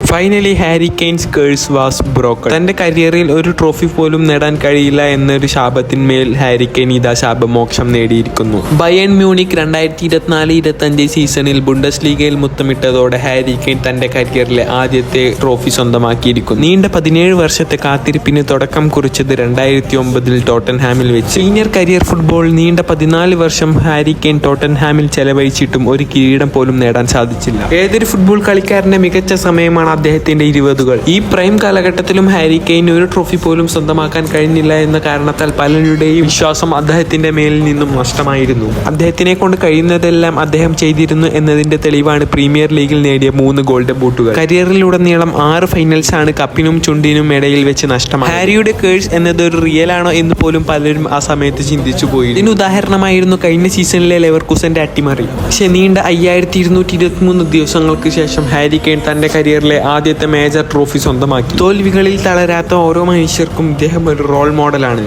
Finally Harry Kane's curse was broken. തന്റെ കരിയറിൽ ഒരു ട്രോഫി പോലും നേടാൻ കഴിയില്ല എന്നൊരു ശാപത്തിന്മേൽ ഹാരി കെയ്ൻ ഇതാ ശാപമോക്ഷം നേടിയിരിക്കുന്നു. ബയേൺ മ്യൂണിക് 2024-25 സീസണിൽ ബുണ്ടസ് ലീഗയിൽ മുത്തമിട്ടതോടെ ഹാരി കെയ്ൻ തന്റെ കരിയറിലെ ആദ്യത്തെ ട്രോഫി സ്വന്തമാക്കിയിരിക്കുന്നു. നീണ്ട 17 വർഷത്തെ കാത്തിരിപ്പിന് തുടക്കം കുറിച്ചത് 2009 ടോട്ടൻഹാമിൽ വെച്ച്. സീനിയർ കരിയർ ഫുട്ബോൾ നീണ്ട 14 വർഷം ഹാരി കെയ്ൻ ടോട്ടൻഹാമിൽ ചെലവഴിച്ചിട്ടും ഒരു കിരീടം പോലും നേടാൻ സാധിച്ചില്ല. ഏതൊരു ഫുട്ബോൾ കളിക്കാരന്റെ മികച്ച സമയമാണ് അദ്ദേഹത്തിന്റെ 20കൾ. ഈ പ്രൈം കാലഘട്ടത്തിലും ഹാരി കെയ്ൻ ഒരു ട്രോഫി പോലും സ്വന്തമാക്കാൻ കഴിഞ്ഞില്ല എന്ന കാരണത്താൽ പലരുടെയും വിശ്വാസം അദ്ദേഹത്തിന്റെ മേലിൽ നിന്നും നഷ്ടമായിരുന്നു. അദ്ദേഹത്തിനെ കൊണ്ട് കഴിയുന്നതെല്ലാം അദ്ദേഹം ചെയ്തിരുന്നു എന്നതിന്റെ തെളിവാണ് പ്രീമിയർ ലീഗിൽ നേടിയ 3 ഗോൾഡൻ ബൂട്ടുകൾ. കരിയറിലുടനീളം 6 ഫൈനൽസ് ആണ് കപ്പിനും ചുണ്ടിനും ഇടയിൽ വെച്ച് നഷ്ടമായി. ഹാരിയുടെ കേഴ്സ് എന്നത് ഒരു റിയൽ ആണോ എന്ന് പോലും പലരും ആ സമയത്ത് ചിന്തിച്ചു പോയി. ഇതിന് ഉദാഹരണമായിരുന്നു കഴിഞ്ഞ സീസണിലെ ലെവർകുസന്റെ അട്ടിമറി. പക്ഷെ നീണ്ട 5223 ദിവസങ്ങൾക്ക് ശേഷം ഹാരി കെയ്ൻ തന്റെ കരിയറിലെ ആദ്യത്തെ മേജർ ട്രോഫി സ്വന്തമാക്കി. തോൽവികളിൽ തളരാത്ത ഓരോ മനുഷ്യർക്കും ഇദ്ദേഹം ഒരു റോൾ മോഡലാണ്.